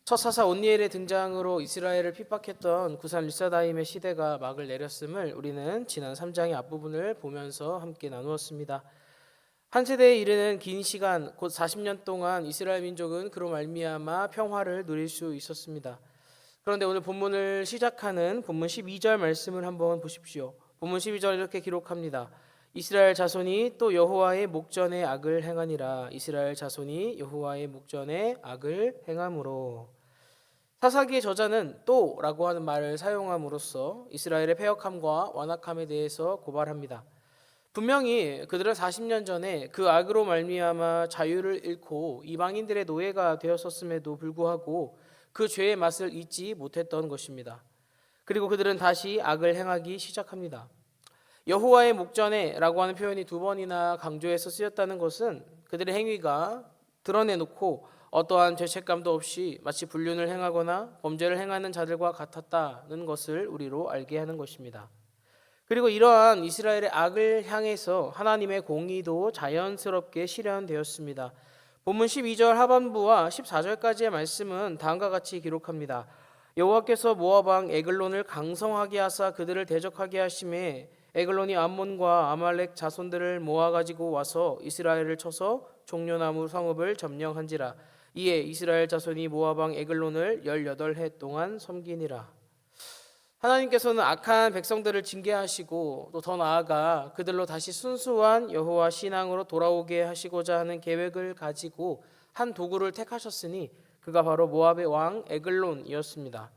첫 사사 온니엘의 등장으로 이스라엘을 핍박했던 구산 르사다임의 시대가 막을 내렸음을 우리는 지난 3장의 앞부분을 보면서 함께 나누었습니다. 한 세대에 이르는 긴 시간, 곧 40년 동안 이스라엘 민족은 그로 말미암아 평화를 누릴 수 있었습니다. 그런데 오늘 본문을 시작하는 본문 12절 말씀을 한번 보십시오. 본문 12절 이렇게 기록합니다. 이스라엘 자손이 또 여호와의 목전에 악을 행하니라. 이스라엘 자손이 여호와의 목전에 악을 행함으로. 사사기의 저자는 또라고 하는 말을 사용함으로써 이스라엘의 패역함과 완악함에 대해서 고발합니다. 분명히 그들은 40년 전에 그 악으로 말미암아 자유를 잃고 이방인들의 노예가 되었었음에도 불구하고 그 죄의 맛을 잊지 못했던 것입니다. 그리고 그들은 다시 악을 행하기 시작합니다. 여호와의 목전에라고 하는 표현이 두 번이나 강조해서 쓰였다는 것은 그들의 행위가 드러내놓고 어떠한 죄책감도 없이 마치 불륜을 행하거나 범죄를 행하는 자들과 같았다는 것을 우리로 알게 하는 것입니다. 그리고 이러한 이스라엘의 악을 향해서 하나님의 공의도 자연스럽게 실현되었습니다. 본문 12절 하반부와 14절까지의 말씀은 다음과 같이 기록합니다. 여호와께서 모압 왕 에글론을 강성하게 하사 그들을 대적하게 하심에 에글론이 암몬과 아말렉 자손들을 모아 가지고 와서 이스라엘을 쳐서 종려나무 성읍을 점령한지라. 이에 이스라엘 자손이 모압 왕 에글론을 18해 동안 섬기니라. 하나님께서는 악한 백성들을 징계하시고 또 더 나아가 그들로 다시 순수한 여호와 신앙으로 돌아오게 하시고자 하는 계획을 가지고 한 도구를 택하셨으니 그가 바로 모압의 왕 에글론이었습니다.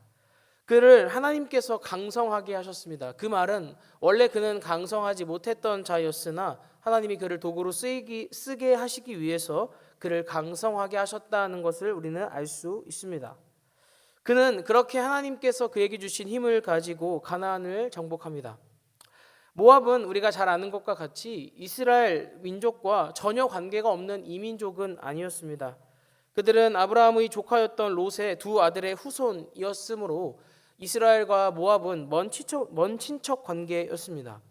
그를 하나님께서 강성하게 하셨습니다. 그 말은 원래 그는 강성하지 못했던 자였으나 하나님이 그를 도구로 쓰게 하시기 위해서 그를 강성하게 하셨다는 것을 우리는 알 수 있습니다. 그는 그렇게 하나님께서 그에게 주신 힘을 가지고 가나안을 정복합니다. 모압은 우리가 잘 아는 것과 같이 이스라엘 민족과 전혀 관계가 없는 이민족은 아니었습니다. 그들은 아브라함의 조카였던 롯의 두 아들의 후손이었으므로 이스라엘과 모압은 먼 친척 관계였습니다.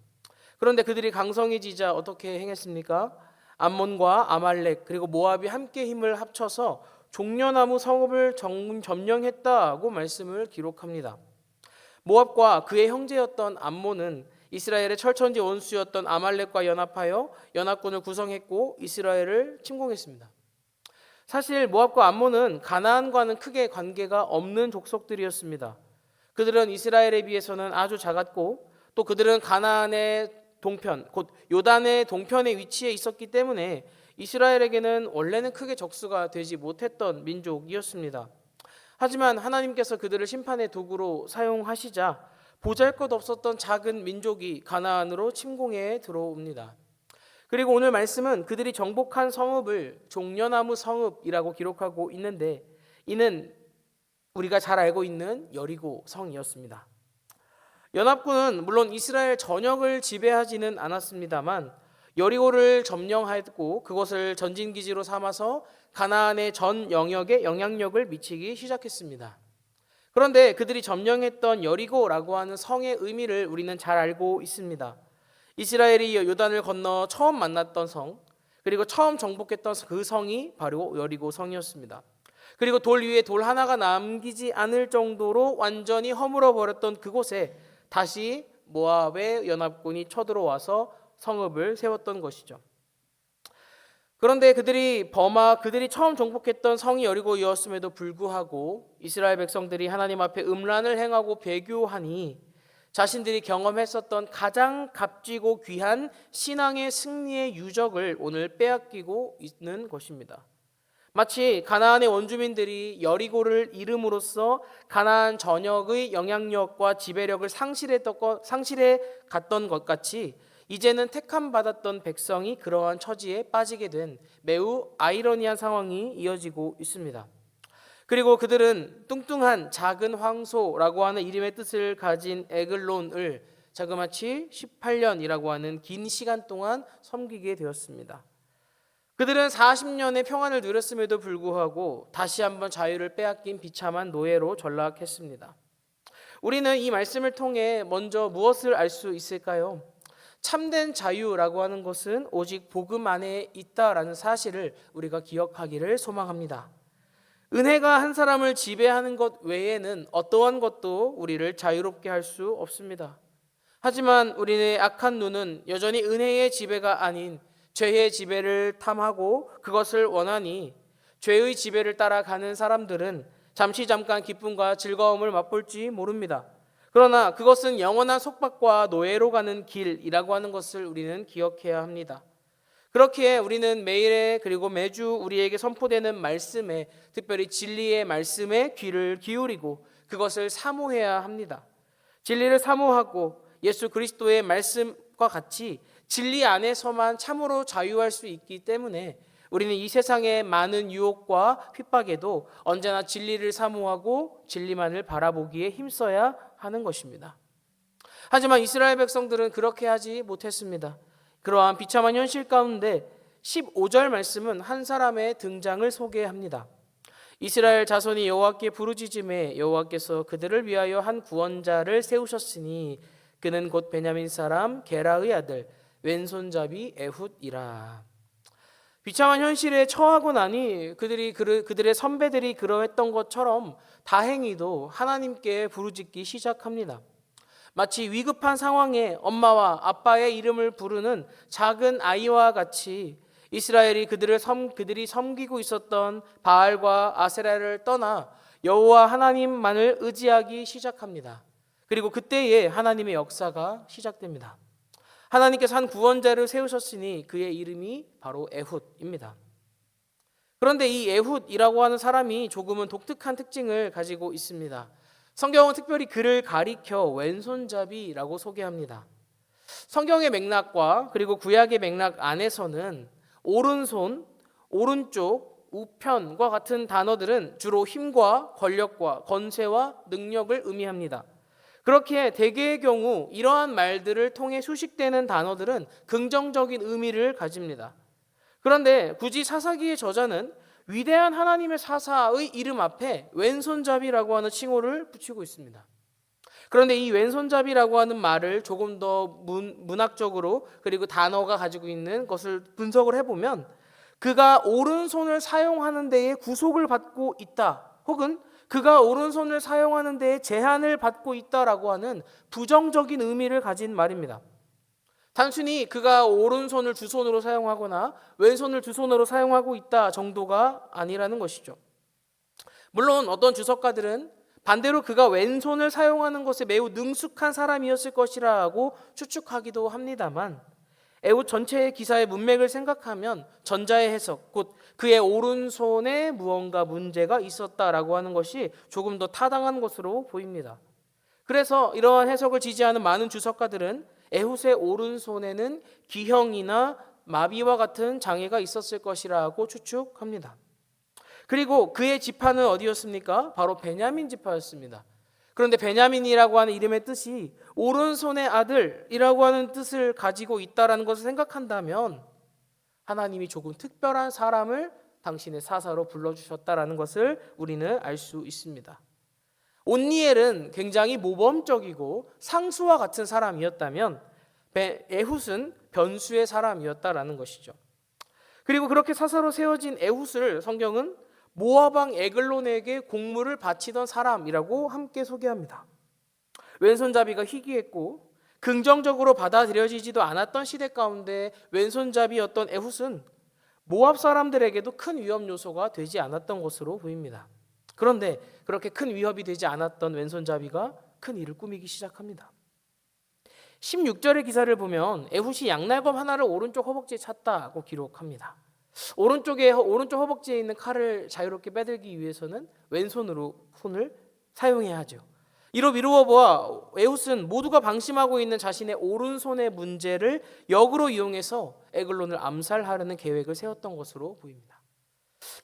그런데 그들이 강성해지자 어떻게 행했습니까? 암몬과 아말렉 그리고 모압이 함께 힘을 합쳐서 종려나무 성읍을 점령했다고 말씀을 기록합니다. 모압과 그의 형제였던 암몬은 이스라엘의 철천지 원수였던 아말렉과 연합하여 연합군을 구성했고 이스라엘을 침공했습니다. 사실 모압과 암몬은 가나안과는 크게 관계가 없는 족속들이었습니다. 그들은 이스라엘에 비해서는 아주 작았고 또 그들은 가나안의 동편, 곧 요단의 동편에 위치해 있었기 때문에 이스라엘에게는 원래는 크게 적수가 되지 못했던 민족이었습니다. 하지만 하나님께서 그들을 심판의 도구로 사용하시자 보잘것없었던 작은 민족이 가나안으로 침공해 들어옵니다. 그리고 오늘 말씀은 그들이 정복한 성읍을 종려나무 성읍이라고 기록하고 있는데 이는 우리가 잘 알고 있는 여리고 성이었습니다. 연합군은 물론 이스라엘 전역을 지배하지는 않았습니다만 여리고를 점령하였고 그것을 전진기지로 삼아서 가나안의 전 영역에 영향력을 미치기 시작했습니다. 그런데 그들이 점령했던 여리고라고 하는 성의 의미를 우리는 잘 알고 있습니다. 이스라엘이 요단을 건너 처음 만났던 성, 그리고 처음 정복했던 그 성이 바로 여리고 성이었습니다. 그리고 돌 위에 돌 하나가 남기지 않을 정도로 완전히 허물어 버렸던 그곳에 다시 모압의 연합군이 쳐들어와서 성읍을 세웠던 것이죠. 그런데 그들이 처음 정복했던 성이 여리고이었음에도 불구하고 이스라엘 백성들이 하나님 앞에 음란을 행하고 배교하니 자신들이 경험했었던 가장 값지고 귀한 신앙의 승리의 유적을 오늘 빼앗기고 있는 것입니다. 마치 가나안의 원주민들이 여리고를 잃음으로써 가나안 전역의 영향력과 지배력을 상실해 갔던 것 같이 이제는 택함 받았던 백성이 그러한 처지에 빠지게 된 매우 아이러니한 상황이 이어지고 있습니다. 그리고 그들은 뚱뚱한 작은 황소라고 하는 이름의 뜻을 가진 에글론을 자그마치 18년이라고 하는 긴 시간 동안 섬기게 되었습니다. 그들은 40년의 평안을 누렸음에도 불구하고 다시 한번 자유를 빼앗긴 비참한 노예로 전락했습니다. 우리는 이 말씀을 통해 먼저 무엇을 알 수 있을까요? 참된 자유라고 하는 것은 오직 복음 안에 있다라는 사실을 우리가 기억하기를 소망합니다. 은혜가 한 사람을 지배하는 것 외에는 어떠한 것도 우리를 자유롭게 할 수 없습니다. 하지만 우리의 악한 눈은 여전히 은혜의 지배가 아닌 죄의 지배를 탐하고 그것을 원하니 죄의 지배를 따라가는 사람들은 잠깐 기쁨과 즐거움을 맛볼지 모릅니다. 그러나 그것은 영원한 속박과 노예로 가는 길이라고 하는 것을 우리는 기억해야 합니다. 그렇기에 우리는 매일에 그리고 매주 우리에게 선포되는 말씀에, 특별히 진리의 말씀에 귀를 기울이고 그것을 사모해야 합니다. 진리를 사모하고 예수 그리스도의 말씀과 같이 진리 안에서만 참으로 자유할 수 있기 때문에 우리는 이 세상의 많은 유혹과 핍박에도 언제나 진리를 사모하고 진리만을 바라보기에 힘써야 하는 것입니다. 하지만 이스라엘 백성들은 그렇게 하지 못했습니다. 그러한 비참한 현실 가운데 15절 말씀은 한 사람의 등장을 소개합니다. 이스라엘 자손이 여호와께 부르짖음에 여호와께서 그들을 위하여 한 구원자를 세우셨으니 그는 곧 베냐민 사람 게라의 아들 왼손잡이 에훗이라. 비참한 현실에 처하고 나니 그들의 선배들이 그러했던 것처럼 다행히도 하나님께 부르짖기 시작합니다. 마치 위급한 상황에 엄마와 아빠의 이름을 부르는 작은 아이와 같이 이스라엘이 그들이 섬기고 있었던 바알과 아세라를 떠나 여호와 하나님만을 의지하기 시작합니다. 그리고 그때에 하나님의 역사가 시작됩니다. 하나님께서 한 구원자를 세우셨으니 그의 이름이 바로 에훗입니다. 그런데 이 에훗이라고 하는 사람이 조금은 독특한 특징을 가지고 있습니다. 성경은 특별히 그를 가리켜 왼손잡이라고 소개합니다. 성경의 맥락과 그리고 구약의 맥락 안에서는 오른손, 오른쪽, 우편과 같은 단어들은 주로 힘과 권력과 권세와 능력을 의미합니다. 그렇기에 대개의 경우 이러한 말들을 통해 수식되는 단어들은 긍정적인 의미를 가집니다. 그런데 굳이 사사기의 저자는 위대한 하나님의 사사의 이름 앞에 왼손잡이라고 하는 칭호를 붙이고 있습니다. 그런데 이 왼손잡이라고 하는 말을 조금 더 문학적으로 그리고 단어가 가지고 있는 것을 분석을 해보면 그가 오른손을 사용하는 데에 구속을 받고 있다, 혹은 그가 오른손을 사용하는 데에 제한을 받고 있다라고 하는 부정적인 의미를 가진 말입니다. 단순히 그가 오른손을 두 손으로 사용하거나 왼손을 두 손으로 사용하고 있다 정도가 아니라는 것이죠. 물론 어떤 주석가들은 반대로 그가 왼손을 사용하는 것에 매우 능숙한 사람이었을 것이라고 추측하기도 합니다만 에훗 전체의 기사의 문맥을 생각하면 전자의 해석, 곧 그의 오른손에 무언가 문제가 있었다라고 하는 것이 조금 더 타당한 것으로 보입니다. 그래서 이러한 해석을 지지하는 많은 주석가들은 에훗의 오른손에는 기형이나 마비와 같은 장애가 있었을 것이라고 추측합니다. 그리고 그의 지파는 어디였습니까? 바로 베냐민 지파였습니다. 그런데 베냐민이라고 하는 이름의 뜻이 오른손의 아들이라고 하는 뜻을 가지고 있다는 것을 생각한다면 하나님이 조금 특별한 사람을 당신의 사사로 불러주셨다는 것을 우리는 알 수 있습니다. 온니엘은 굉장히 모범적이고 상수와 같은 사람이었다면 에훗은 변수의 사람이었다라는 것이죠. 그리고 그렇게 사사로 세워진 에훗을 성경은 모압 왕 에글론에게 공물을 바치던 사람이라고 함께 소개합니다. 왼손잡이가 희귀했고 긍정적으로 받아들여지지도 않았던 시대 가운데 왼손잡이였던 에훗은 모압 사람들에게도 큰 위험 요소가 되지 않았던 것으로 보입니다. 그런데 그렇게 큰 위협이 되지 않았던 왼손잡이가 큰 일을 꾸미기 시작합니다. 16절의 기사를 보면 에훗이 양날검 하나를 오른쪽 허벅지에 찼다고 기록합니다. 오른쪽 허벅지에 있는 칼을 자유롭게 빼들기 위해서는 왼손으로 손을 사용해야 하죠. 이로 미루어 보아 에훗은 모두가 방심하고 있는 자신의 오른손의 문제를 역으로 이용해서 에글론을 암살하려는 계획을 세웠던 것으로 보입니다.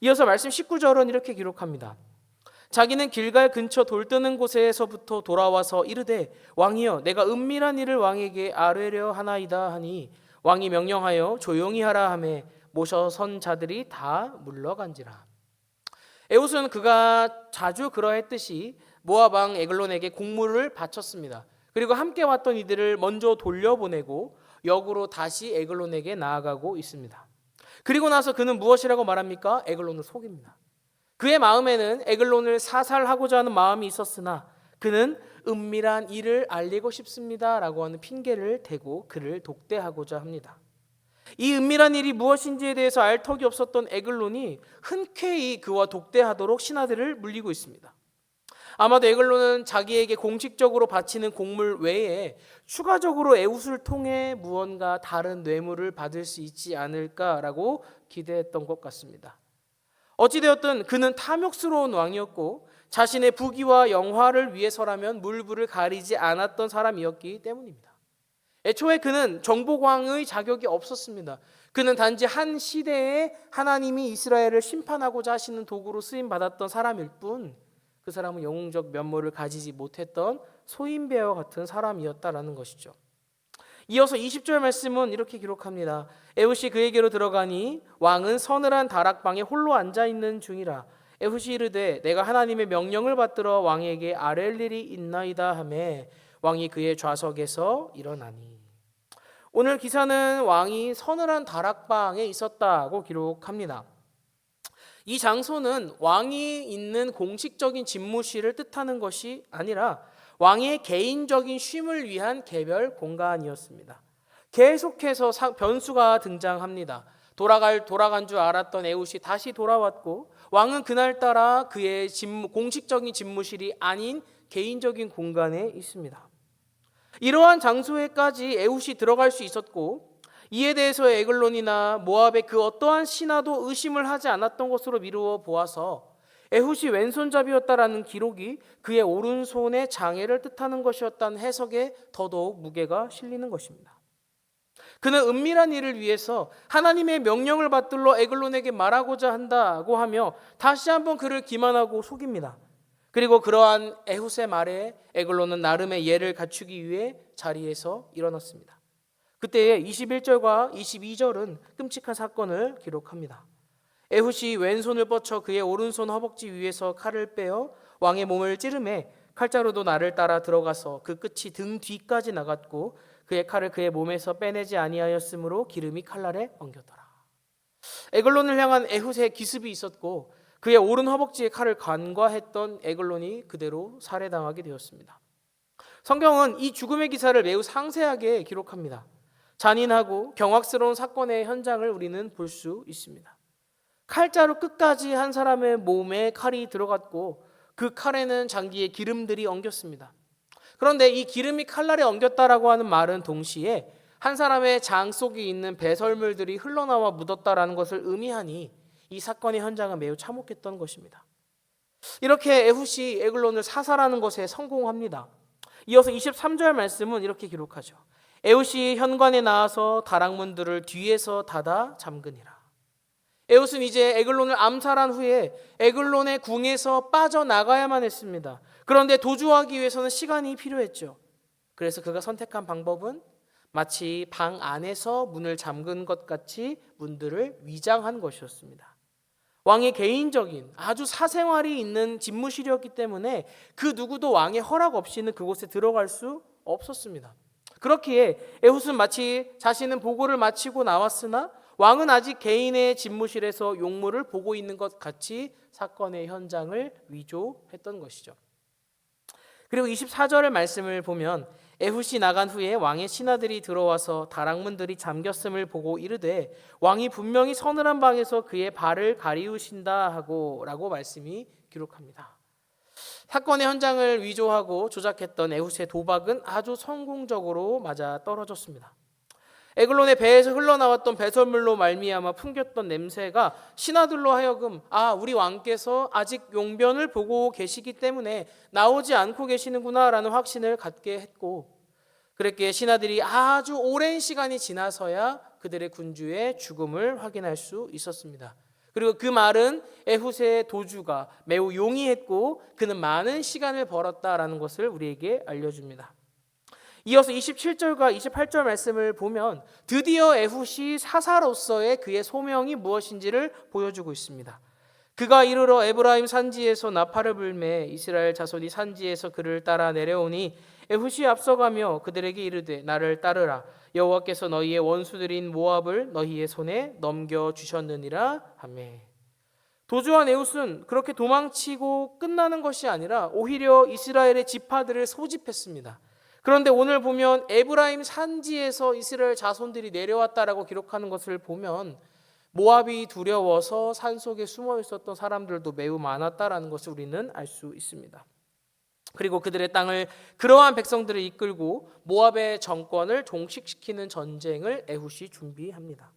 이어서 말씀 19절은 이렇게 기록합니다. 자기는 길갈 근처 돌 뜨는 곳에서부터 돌아와서 이르되 왕이여 내가 은밀한 일을 왕에게 아뢰려 하나이다 하니 왕이 명령하여 조용히 하라 하매 모셔 선 자들이 다 물러간지라. 에훗은 그가 자주 그러했듯이 모압 왕 에글론에게 공물을 바쳤습니다. 그리고 함께 왔던 이들을 먼저 돌려보내고 역으로 다시 에글론에게 나아가고 있습니다. 그리고 나서 그는 무엇이라고 말합니까? 에글론을 속입니다. 그의 마음에는 에글론을 사살하고자 하는 마음이 있었으나 그는 은밀한 일을 알리고 싶습니다라고 하는 핑계를 대고 그를 독대하고자 합니다. 이 은밀한 일이 무엇인지에 대해서 알 턱이 없었던 에글론이 흔쾌히 그와 독대하도록 신하들을 물리고 있습니다. 아마도 에글론은 자기에게 공식적으로 바치는 곡물 외에 추가적으로 에훗을 통해 무언가 다른 뇌물을 받을 수 있지 않을까라고 기대했던 것 같습니다. 어찌되었든 그는 탐욕스러운 왕이었고 자신의 부귀와 영화를 위해서라면 물불을 가리지 않았던 사람이었기 때문입니다. 애초에 그는 정복왕의 자격이 없었습니다. 그는 단지 한 시대에 하나님이 이스라엘을 심판하고자 하시는 도구로 쓰임받았던 사람일 뿐, 그 사람은 영웅적 면모를 가지지 못했던 소인배와 같은 사람이었다라는 것이죠. 이어서 20절 말씀은 이렇게 기록합니다. 에훗이 그에게로 들어가니 왕은 서늘한 다락방에 홀로 앉아있는 중이라. 에훗이 이르되 내가 하나님의 명령을 받들어 왕에게 아랠 일이 있나이다 하매 왕이 그의 좌석에서 일어나니. 오늘 기사는 왕이 서늘한 다락방에 있었다고 기록합니다. 이 장소는 왕이 있는 공식적인 집무실을 뜻하는 것이 아니라 왕의 개인적인 쉼을 위한 개별 공간이었습니다. 계속해서 변수가 등장합니다. 돌아간 줄 알았던 에훗이 다시 돌아왔고 왕은 그날따라 그의 공식적인 집무실이 아닌 개인적인 공간에 있습니다. 이러한 장소에까지 에훗이 들어갈 수 있었고 이에 대해서 에글론이나 모압의 그 어떠한 신하도 의심을 하지 않았던 것으로 미루어 보아서 에훗이 왼손잡이였다라는 기록이 그의 오른손의 장애를 뜻하는 것이었다는 해석에 더더욱 무게가 실리는 것입니다. 그는 은밀한 일을 위해서 하나님의 명령을 받들러 에글론에게 말하고자 한다고 하며 다시 한번 그를 기만하고 속입니다. 그리고 그러한 에훗의 말에 에글론은 나름의 예를 갖추기 위해 자리에서 일어났습니다. 그때의 21절과 22절은 끔찍한 사건을 기록합니다. 에훗이 왼손을 뻗쳐 그의 오른손 허벅지 위에서 칼을 빼어 왕의 몸을 찌르매 칼자루도 나를 따라 들어가서 그 끝이 등 뒤까지 나갔고 그의 칼을 그의 몸에서 빼내지 아니하였으므로 기름이 칼날에 엉겼더라. 에글론을 향한 에훗의 기습이 있었고 그의 오른 허벅지에 칼을 간과했던 에글론이 그대로 살해당하게 되었습니다. 성경은 이 죽음의 기사를 매우 상세하게 기록합니다. 잔인하고 경악스러운 사건의 현장을 우리는 볼 수 있습니다. 칼자루 끝까지 한 사람의 몸에 칼이 들어갔고 그 칼에는 장기의 기름들이 엉겼습니다. 그런데 이 기름이 칼날에 엉겼다라고 하는 말은 동시에 한 사람의 장 속에 있는 배설물들이 흘러나와 묻었다라는 것을 의미하니 이 사건의 현장은 매우 참혹했던 것입니다. 이렇게 에훗이 에글론을 사살하는 것에 성공합니다. 이어서 23절 말씀은 이렇게 기록하죠. 에훗이 현관에 나와서 다락문들을 뒤에서 닫아 잠그니라. 에훗은 이제 에글론을 암살한 후에 에글론의 궁에서 빠져나가야만 했습니다. 그런데 도주하기 위해서는 시간이 필요했죠. 그래서 그가 선택한 방법은 마치 방 안에서 문을 잠근 것 같이 문들을 위장한 것이었습니다. 왕의 개인적인 아주 사생활이 있는 집무실이었기 때문에 그 누구도 왕의 허락 없이는 그곳에 들어갈 수 없었습니다. 그렇기에 에훗은 마치 자신은 보고를 마치고 나왔으나 왕은 아직 개인의 집무실에서 용모를 보고 있는 것 같이 사건의 현장을 위조했던 것이죠. 그리고 24절의 말씀을 보면 에훗이 나간 후에 왕의 신하들이 들어와서 다락문들이 잠겼음을 보고 이르되 왕이 분명히 서늘한 방에서 그의 발을 가리우신다 하고 라고 말씀이 기록합니다. 사건의 현장을 위조하고 조작했던 에훗의 도박은 아주 성공적으로 맞아 떨어졌습니다. 에글론의 배에서 흘러나왔던 배설물로 말미암아 풍겼던 냄새가 신하들로 하여금 우리 왕께서 아직 용변을 보고 계시기 때문에 나오지 않고 계시는구나 라는 확신을 갖게 했고, 그랬기에 신하들이 아주 오랜 시간이 지나서야 그들의 군주의 죽음을 확인할 수 있었습니다. 그리고 그 말은 에훗의 도주가 매우 용이했고 그는 많은 시간을 벌었다라는 것을 우리에게 알려줍니다. 이어서 27절과 28절 말씀을 보면 드디어 에훗이 사사로서의 그의 소명이 무엇인지를 보여주고 있습니다. 그가 이르러 에브라임 산지에서 나팔을 불매 이스라엘 자손이 산지에서 그를 따라 내려오니 에훗이 앞서가며 그들에게 이르되 나를 따르라. 여호와께서 너희의 원수들인 모압을 너희의 손에 넘겨주셨느니라 하매. 도주한 에훗은 그렇게 도망치고 끝나는 것이 아니라 오히려 이스라엘의 지파들을 소집했습니다. 그런데 오늘 보면 에브라임 산지에서 이스라엘 자손들이 내려왔다라고 기록하는 것을 보면 모압이 두려워서 산속에 숨어 있었던 사람들도 매우 많았다라는 것을 우리는 알 수 있습니다. 그리고 그들의 땅을 그러한 백성들을 이끌고 모압의 정권을 종식시키는 전쟁을 에훗이 준비합니다.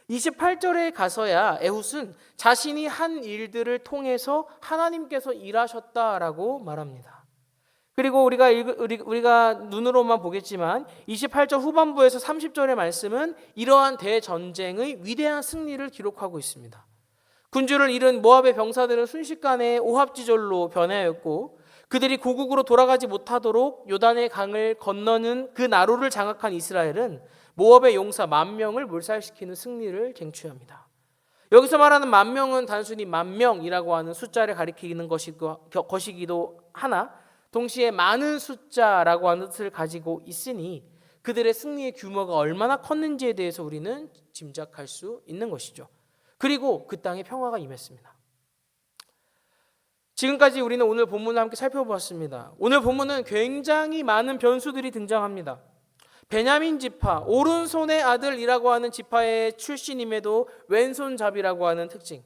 28절에 가서야 에훗은 자신이 한 일들을 통해서 하나님께서 일하셨다라고 말합니다. 그리고 우리가 눈으로만 보겠지만 28절 후반부에서 30절의 말씀은 이러한 대전쟁의 위대한 승리를 기록하고 있습니다. 군주를 잃은 모압의 병사들은 순식간에 오합지졸로 변하였고 그들이 고국으로 돌아가지 못하도록 요단의 강을 건너는 그 나루를 장악한 이스라엘은 모압의 용사 10,000명을 몰살시키는 승리를 쟁취합니다. 여기서 말하는 10,000명은 단순히 10,000명이라고 하는 숫자를 가리키는 것이기도 하나 동시에 많은 숫자라고 하는 뜻을 가지고 있으니 그들의 승리의 규모가 얼마나 컸는지에 대해서 우리는 짐작할 수 있는 것이죠. 그리고 그 땅에 평화가 임했습니다. 지금까지 우리는 오늘 본문을 함께 살펴보았습니다. 오늘 본문은 굉장히 많은 변수들이 등장합니다. 베냐민 지파, 오른손의 아들이라고 하는 지파의 출신임에도 왼손잡이라고 하는 특징.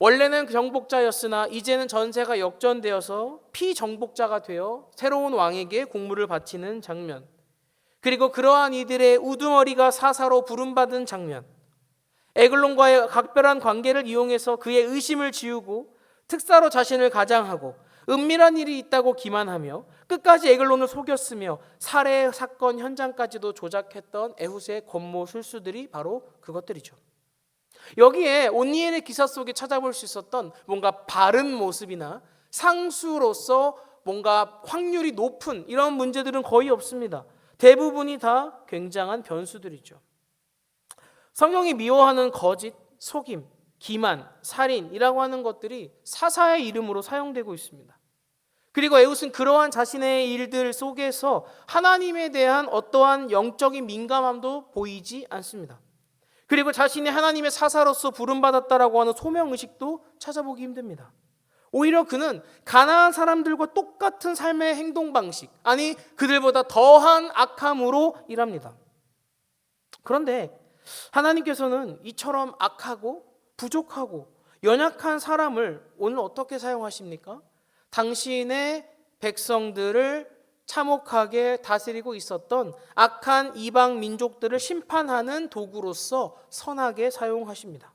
원래는 정복자였으나 이제는 전세가 역전되어서 피정복자가 되어 새로운 왕에게 공물을 바치는 장면. 그리고 그러한 이들의 우두머리가 사사로 부름받은 장면. 에글론과의 각별한 관계를 이용해서 그의 의심을 지우고 특사로 자신을 가장하고 은밀한 일이 있다고 기만하며 끝까지 에글론을 속였으며 살해 사건 현장까지도 조작했던 에훗의 권모 술수들이 바로 그것들이죠. 여기에 온니엘의 기사 속에 찾아볼 수 있었던 뭔가 바른 모습이나 상수로서 뭔가 확률이 높은 이런 문제들은 거의 없습니다. 대부분이 다 굉장한 변수들이죠. 성경이 미워하는 거짓, 속임, 기만, 살인이라고 하는 것들이 사사의 이름으로 사용되고 있습니다. 그리고 에훗은 그러한 자신의 일들 속에서 하나님에 대한 어떠한 영적인 민감함도 보이지 않습니다. 그리고 자신이 하나님의 사사로서 부름받았다라고 하는 소명의식도 찾아보기 힘듭니다. 오히려 그는 가나안 사람들과 똑같은 삶의 행동 방식, 아니 그들보다 더한 악함으로 일합니다. 그런데 하나님께서는 이처럼 악하고 부족하고 연약한 사람을 오늘 어떻게 사용하십니까? 당신의 백성들을 참혹하게 다스리고 있었던 악한 이방 민족들을 심판하는 도구로서 선하게 사용하십니다.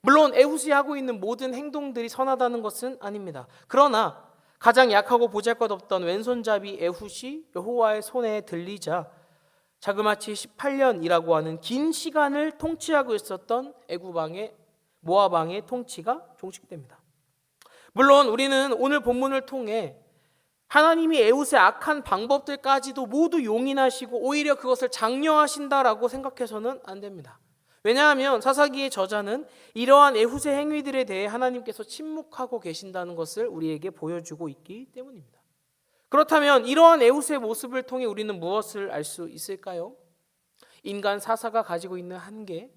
물론 에훗이 하고 있는 모든 행동들이 선하다는 것은 아닙니다. 그러나 가장 약하고 보잘것없던 왼손잡이 에훗이 여호와의 손에 들리자 자그마치 18년이라고 하는 긴 시간을 통치하고 있었던 모압 왕의 통치가 종식됩니다. 물론 우리는 오늘 본문을 통해 하나님이 에훗의 악한 방법들까지도 모두 용인하시고 오히려 그것을 장려하신다라고 생각해서는 안 됩니다. 왜냐하면 사사기의 저자는 이러한 에훗의 행위들에 대해 하나님께서 침묵하고 계신다는 것을 우리에게 보여주고 있기 때문입니다. 그렇다면 이러한 에훗의 모습을 통해 우리는 무엇을 알 수 있을까요? 인간 사사가 가지고 있는 한계,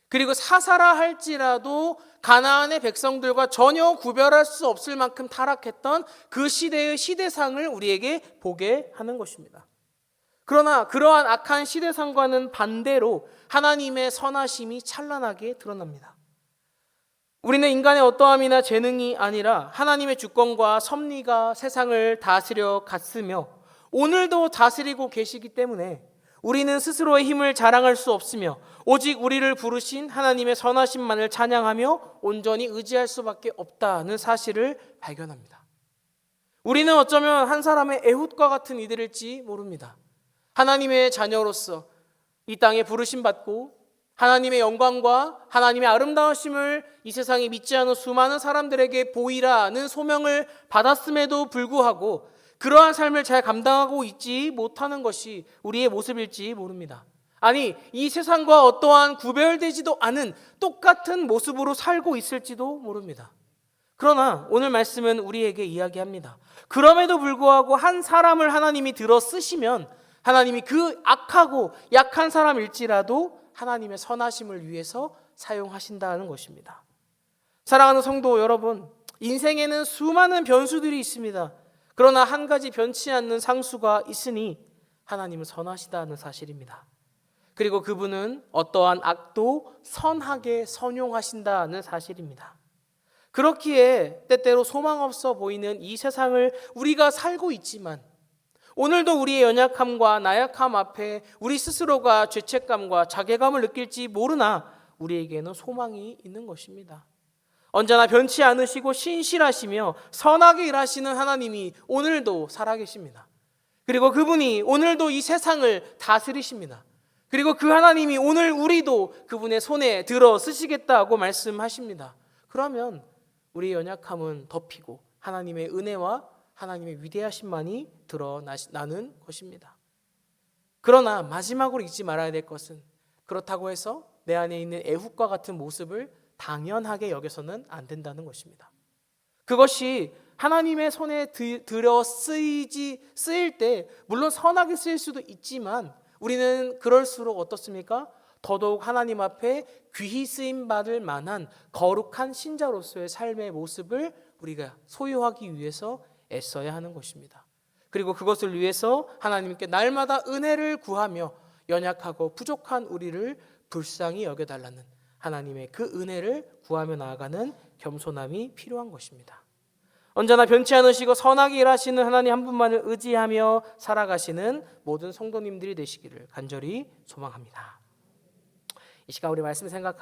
그리고 사사라 할지라도 가나안의 백성들과 전혀 구별할 수 없을 만큼 타락했던 그 시대의 시대상을 우리에게 보게 하는 것입니다. 그러나 그러한 악한 시대상과는 반대로 하나님의 선하심이 찬란하게 드러납니다. 우리는 인간의 어떠함이나 재능이 아니라 하나님의 주권과 섭리가 세상을 다스려 갔으며 오늘도 다스리고 계시기 때문에 우리는 스스로의 힘을 자랑할 수 없으며 오직 우리를 부르신 하나님의 선하심만을 찬양하며 온전히 의지할 수밖에 없다는 사실을 발견합니다. 우리는 어쩌면 한 사람의 에훗과 같은 이들일지 모릅니다. 하나님의 자녀로서 이 땅에 부르심 받고 하나님의 영광과 하나님의 아름다우심을 이 세상에 믿지 않은 수많은 사람들에게 보이라는 소명을 받았음에도 불구하고 그러한 삶을 잘 감당하고 있지 못하는 것이 우리의 모습일지 모릅니다. 아니, 이 세상과 어떠한 구별되지도 않은 똑같은 모습으로 살고 있을지도 모릅니다. 그러나 오늘 말씀은 우리에게 이야기합니다. 그럼에도 불구하고 한 사람을 하나님이 들어 쓰시면 하나님이 그 악하고 약한 사람일지라도 하나님의 선하심을 위해서 사용하신다는 것입니다. 사랑하는 성도 여러분, 인생에는 수많은 변수들이 있습니다. 그러나 한 가지 변치 않는 상수가 있으니 하나님은 선하시다는 사실입니다. 그리고 그분은 어떠한 악도 선하게 선용하신다는 사실입니다. 그렇기에 때때로 소망 없어 보이는 이 세상을 우리가 살고 있지만 오늘도 우리의 연약함과 나약함 앞에 우리 스스로가 죄책감과 자괴감을 느낄지 모르나 우리에게는 소망이 있는 것입니다. 언제나 변치 않으시고 신실하시며 선하게 일하시는 하나님이 오늘도 살아계십니다. 그리고 그분이 오늘도 이 세상을 다스리십니다. 그리고 그 하나님이 오늘 우리도 그분의 손에 들어 쓰시겠다고 말씀하십니다. 그러면 우리의 연약함은 덮이고 하나님의 은혜와 하나님의 위대하심만이 드러나는 것입니다. 그러나 마지막으로 잊지 말아야 될 것은 그렇다고 해서 내 안에 있는 애국과 같은 모습을 당연하게 여겨서는 안 된다는 것입니다. 그것이 하나님의 손에 들어 쓰일 때 물론 선하게 쓰일 수도 있지만 우리는 그럴수록 어떻습니까? 더더욱 하나님 앞에 귀히 쓰임 받을 만한 거룩한 신자로서의 삶의 모습을 우리가 소유하기 위해서 애써야 하는 것입니다. 그리고 그것을 위해서 하나님께 날마다 은혜를 구하며 연약하고 부족한 우리를 불쌍히 여겨달라는 하나님의 그 은혜를 구하며 나아가는 겸손함이 필요한 것입니다. 언제나 변치 않으시고 선하게 일하시는 하나님 한 분만을 의지하며 살아가시는 모든 성도님들이 되시기를 간절히 소망합니다. 이 시간 우리 말씀 생각하며